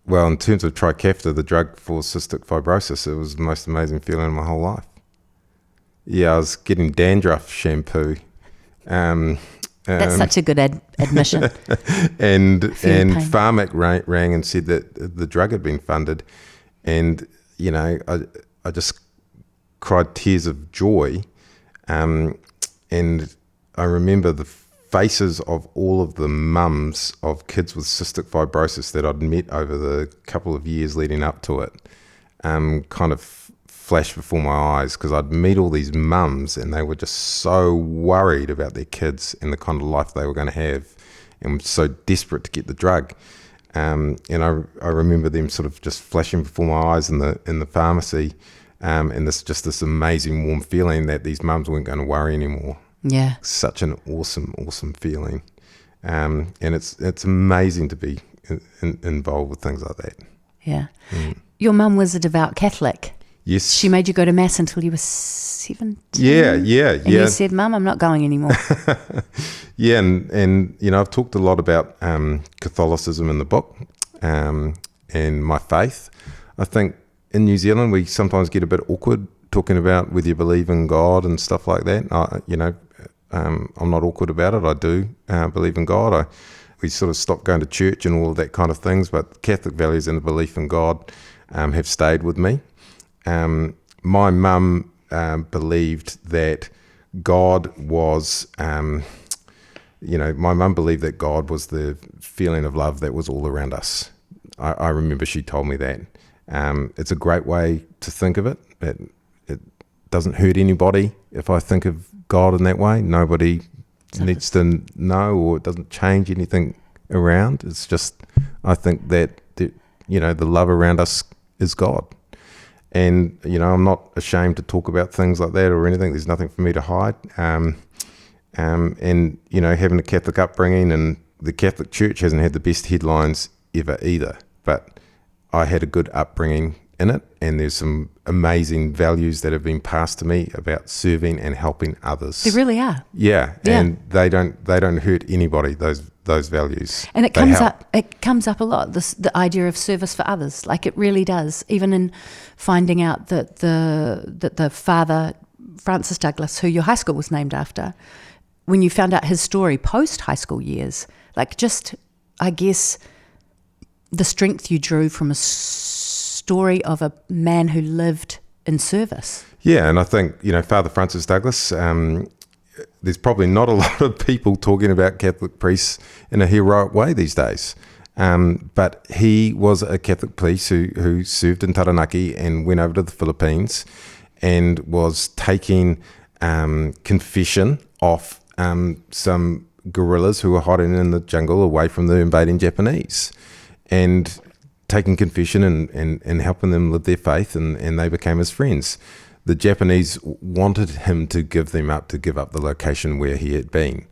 Well, in terms of Trikafta, the drug for cystic fibrosis, it was the most amazing feeling in my whole life. Yeah, I was getting dandruff shampoo. That's such a good admission. and Pharmac rang and said that the drug had been funded, and I just cried tears of joy, and I remember the faces of all of the mums of kids with cystic fibrosis that I'd met over the couple of years leading up to it, kind of flashed before my eyes, because I'd meet all these mums and they were just so worried about their kids and the kind of life they were going to have, and so desperate to get the drug. And I remember them sort of just flashing before my eyes in the pharmacy, and this amazing warm feeling that these mums weren't going to worry anymore. Yeah, such an awesome feeling, and it's amazing to be involved with things like that. Yeah, Your mum was a devout Catholic. Yes. She made you go to Mass until you were 17? Yeah. And you said, Mum, I'm not going anymore. Yeah, and I've talked a lot about Catholicism in the book and my faith. I think in New Zealand we sometimes get a bit awkward talking about whether you believe in God and stuff like that. I'm not awkward about it. I do believe in God. We sort of stopped going to church and all of that kind of things, but Catholic values and the belief in God have stayed with me. My mum believed that God was, my mum believed that God was the feeling of love that was all around us. I remember she told me that. It's a great way to think of it. It doesn't hurt anybody if I think of God in that way. Nobody needs to know, or it doesn't change anything around. It's just, I think that the love around us is God. And, I'm not ashamed to talk about things like that or anything. There's nothing for me to hide. And, having a Catholic upbringing, and the Catholic Church hasn't had the best headlines ever either. But I had a good upbringing in it, and there's some amazing values that have been passed to me about serving and helping others. There really are. Yeah. And they don't hurt anybody, those values. And it comes up a lot, the idea of service for others. Like, it really does. Even in finding out that the father, Francis Douglas, who your high school was named after, when you found out his story post high school years, like, just, I guess, the strength you drew from a story of a man who lived in service. Yeah, and I think, Father Francis Douglas, there's probably not a lot of people talking about Catholic priests in a heroic way these days. But he was a Catholic priest who served in Taranaki and went over to the Philippines and was taking confession off some guerrillas who were hiding in the jungle away from the invading Japanese, and taking confession and helping them live their faith, and they became his friends. The Japanese wanted him to give up the location where he had been.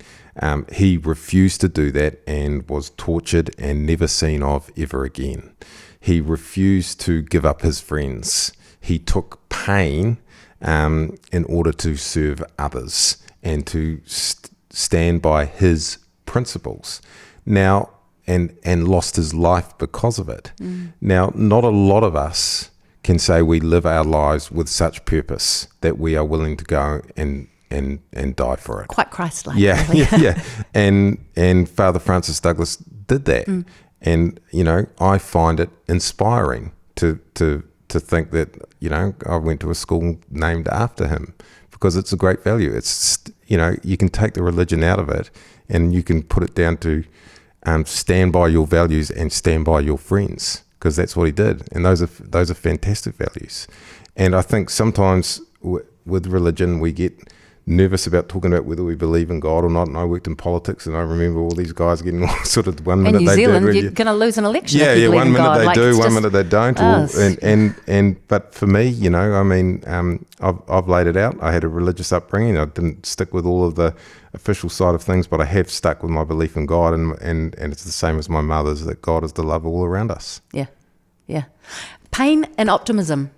He refused to do that and was tortured and never seen of ever again. He refused to give up his friends. He took pain in order to serve others and to stand by his principles. Now, and lost his life because of it. Now, not a lot of us can say we live our lives with such purpose that we are willing to go and die for it. Quite Christ-like. Yeah, really. yeah. And Father Francis Douglas did that. And, I find it inspiring to think that, I went to a school named after him, because it's a great value. It's, you can take the religion out of it and you can put it down to stand by your values and stand by your friends, because that's what he did. And those are fantastic values. And I think sometimes with religion, we get nervous about talking about whether we believe in God or not. And I worked in politics, and I remember all these guys getting all sort of 1 minute in New they Zealand, did. You're going to lose an election. Yeah, if you believe 1 in minute God. they like, do, it's 1 just minute they don't. But for me, I've laid it out. I had a religious upbringing. I didn't stick with all of the official side of things, but I have stuck with my belief in God, and it's the same as my mother's, that God is the love all around us. Yeah. Pain and optimism.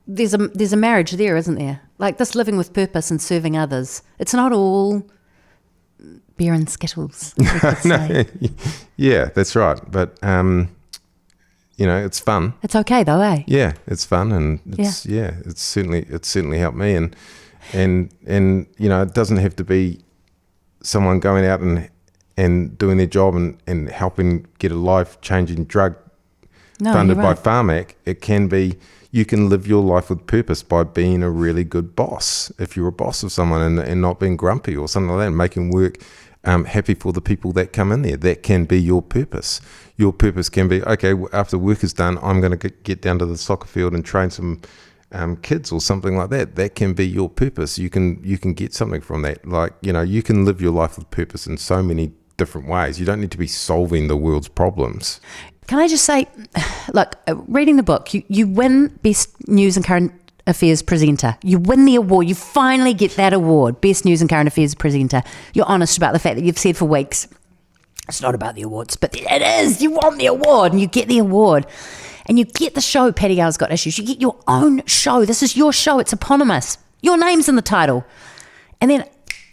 There's a marriage there, isn't there? Like, this living with purpose and serving others. It's not all beer and Skittles. No, yeah, that's right. But it's fun. It's okay though, eh? Yeah, it's fun, and it's certainly helped me, and it doesn't have to be someone going out and doing their job and helping get a life-changing drug funded by Pharmac. It can be, you can live your life with purpose by being a really good boss. If you're a boss of someone and not being grumpy or something like that, and making work happy for the people that come in there, that can be your purpose. Your purpose can be, okay, after work is done, I'm going to get down to the soccer field and train some kids or something like that. That can be your purpose. You can get something from that. Like, you can live your life with purpose in so many different ways. You don't need to be solving the world's problems. Can I just say, look, reading the book, you win Best News and Current Affairs Presenter. You win the award. You finally get that award, Best News and Current Affairs Presenter. You're honest about the fact that you've said for weeks, it's not about the awards, but it is. You want the award, and you get the award. And you get the show, Paddy Gower's Got Issues. You get your own show. This is your show. It's eponymous. Your name's in the title. And then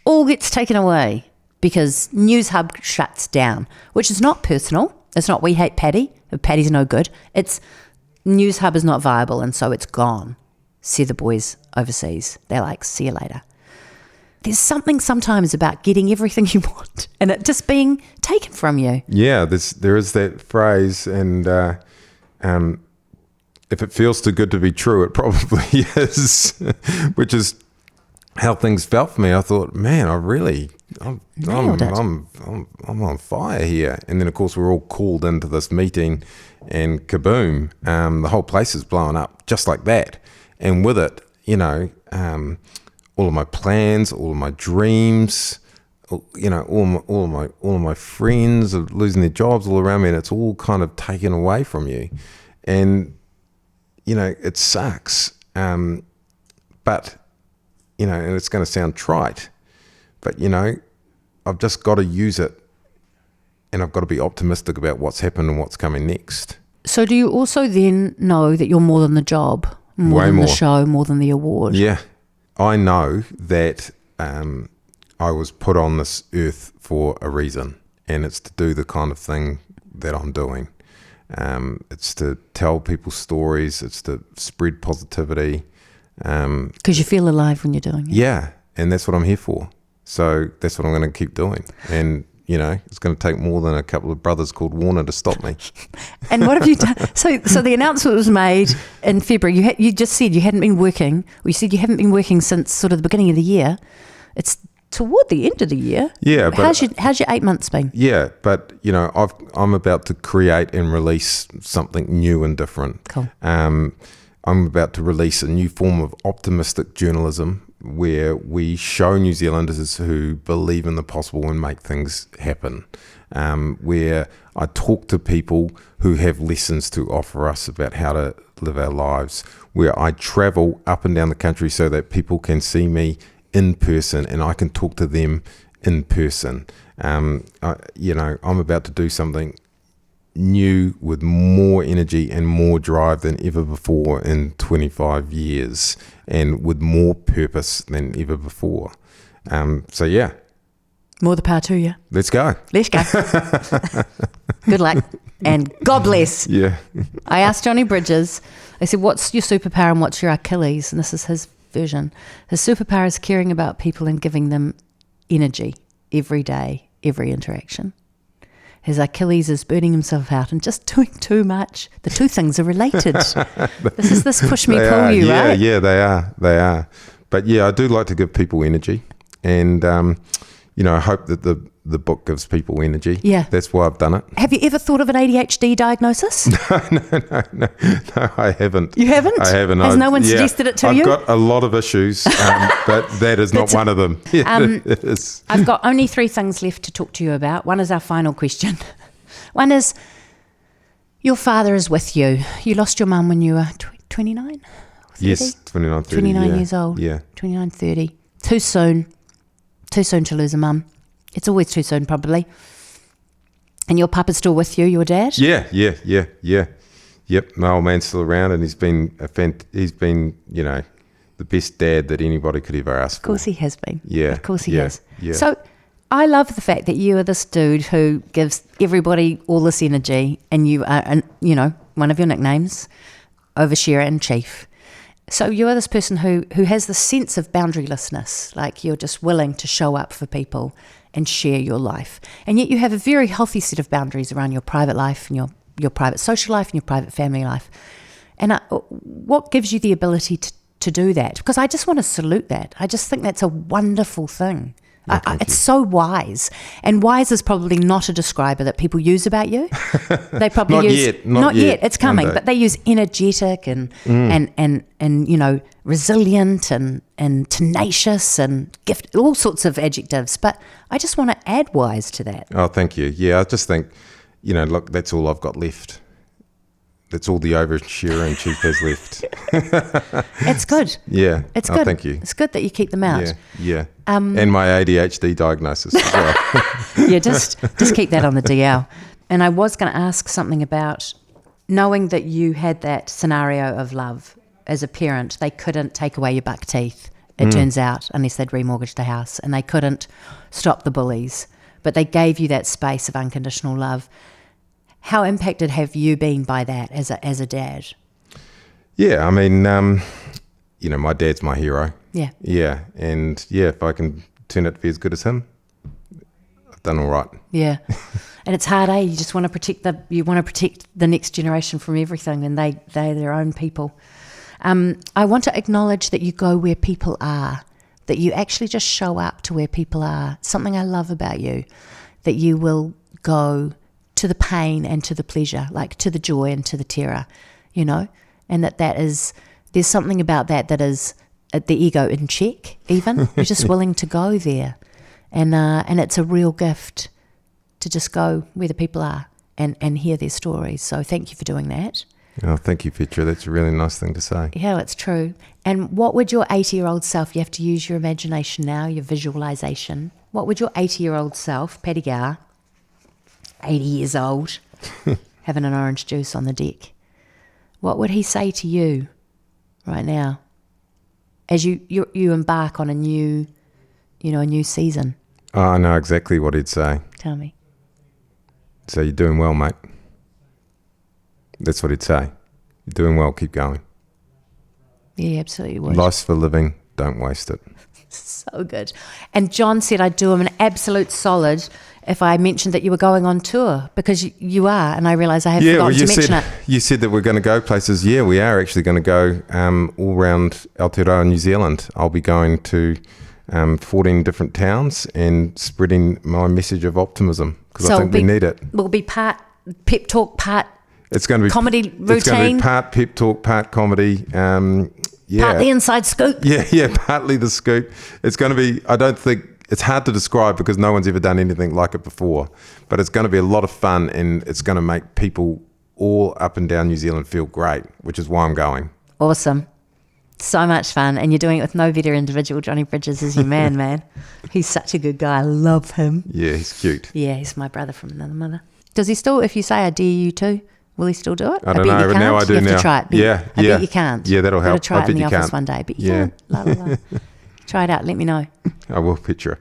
all gets taken away because News Hub shuts down, which is not personal. It's not we hate Paddy. Paddy's no good. It's News Hub is not viable, and so it's gone. See the boys overseas. They're like, see you later. There's something sometimes about getting everything you want and it just being taken from you. Yeah, there is that phrase, and if it feels too good to be true, it probably is, which is how things felt for me. I thought, man, I'm on fire here. And then, of course, we're all called into this meeting, and kaboom, the whole place is blowing up just like that. And with it, all of my plans, all of my dreams, all of my friends are losing their jobs all around me, and it's all kind of taken away from you. And, it sucks. But, and it's going to sound trite, but, I've just got to use it, and I've got to be optimistic about what's happened and what's coming next. So do you also then know that you're more than the job, more than the show, more than the award? Yeah. I know that I was put on this earth for a reason, and it's to do the kind of thing that I'm doing. It's to tell people stories. It's to spread positivity. Because you feel alive when you're doing it. Yeah, and that's what I'm here for. So that's what I'm going to keep doing. And, it's going to take more than a couple of brothers called Warner to stop me. And what have you done? So the announcement was made in February. You just said you hadn't been working. Well, you said you haven't been working since sort of the beginning of the year. It's toward the end of the year. Yeah. But how's your 8 months been? Yeah, but, I'm about to create and release something new and different. Cool. I'm about to release a new form of optimistic journalism where we show New Zealanders who believe in the possible and make things happen, where I talk to people who have lessons to offer us about how to live our lives, where I travel up and down the country so that people can see me in person and I can talk to them in person. I'm about to do something new with more energy and more drive than ever before in 25 years and with more purpose than ever before. So yeah. More the power to you. Let's go. Let's go. Good luck and God bless. Yeah. I asked Johnny Bridges, I said, what's your superpower and what's your Achilles? And this is his version. His superpower is caring about people and giving them energy every day, every interaction. His Achilles is burning himself out and just doing too much. The two things are related. This is this push me, pull you, yeah, right? Yeah, they are. But yeah, I do like to give people energy. And, I hope that the book gives people energy. Yeah. That's why I've done it. Have you ever thought of an ADHD diagnosis? No, I haven't. You haven't? I haven't. Has no one suggested it to you? I've got a lot of issues, but that is not one of them. It is. I've got only 3 things left to talk to you about. One is our final question. One is, your father is with you. You lost your mum when you were 29? Yes, 29, 30. 29 years old. Yeah. 29, 30. Too soon. Too soon to lose a mum. It's always too soon, probably. And your papa's still with you, your dad? Yeah. Yep, my old man's still around, and he's been the best dad that anybody could ever ask for. Of course he has been. Yeah. Of course he has. Yeah. So I love the fact that you are this dude who gives everybody all this energy, and you are, one of your nicknames, oversharer and chief. So you are this person who has this sense of boundarylessness, like you're just willing to show up for people and share your life. And yet you have a very healthy set of boundaries around your private life and your private social life and your private family life. And what gives you the ability to do that? Because I just want to salute that. I just think that's a wonderful thing. It's so wise. And wise is probably not a describer that people use about you. They probably not yet. It's coming, but they use energetic and resilient and tenacious and gift, all sorts of adjectives. But I just want to add wise to that. Oh, thank you. Yeah, I just think, look, that's all I've got left. That's all the oversharer and chief has left. It's good. Yeah. It's good. Thank you. It's good that you keep them out. Yeah. And my ADHD diagnosis as well. Yeah, just keep that on the DL. And I was going to ask something about knowing that you had that scenario of love as a parent, they couldn't take away your buck teeth, it turns out, unless they'd remortgaged the house, and they couldn't stop the bullies, but they gave you that space of unconditional love. How impacted have you been by that as a dad? Yeah, I mean, my dad's my hero. Yeah. Yeah, and if I can turn out to be as good as him, I've done all right. Yeah. And it's hard, eh? You just want to protect the next generation from everything, and they're their own people. I want to acknowledge that you go where people are, that you actually just show up to where people are. Something I love about you, that you will go to the pain and to the pleasure, like to the joy and to the terror, and there's something about that is the ego in check even. You're just willing to go there, and it's a real gift to just go where the people are and hear their stories. So thank you for doing that. Oh, thank you, Petra. That's a really nice thing to say. Yeah, it's true. And what would your 80-year-old self, you have to use your imagination now, your visualization, what would your 80-year-old self, Paddy Gower, 80 years old, having an orange juice on the deck, what would he say to you right now as you embark on a new season? Oh, I know exactly what he'd say. Tell me. So you're doing well, mate. That's what he'd say. You're doing well, keep going. Yeah, absolutely would. Life's for living, don't waste it. So good. And John said I'd do him an absolute solid if I mentioned that you were going on tour, because you are, and I realise I have forgotten to mention it. You said that we're going to go places. Yeah, we are actually going to go all around Aotearoa, New Zealand. I'll be going to 14 different towns and spreading my message of optimism, because I think we need it. Will be part pep talk, part it's going to be comedy routine. It's going to be part pep talk, part comedy. Part the inside scoop. Yeah, partly the scoop. It's going to be, I don't think, it's hard to describe because no one's ever done anything like it before, but it's going to be a lot of fun, and it's going to make people all up and down New Zealand feel great, which is why I'm going. Awesome. So much fun. And you're doing it with no better individual. Johnny Bridges is your man. He's such a good guy. I love him. Yeah, he's cute. Yeah, he's my brother from another mother. Does he still, if you say I dare you to, will he still do it? I don't know, but now I do you have now. To try it. I bet you can't. Yeah, that'll help. Try it in the office one day. But you can't. La, la, la. Try it out. Let me know. I will, Petra.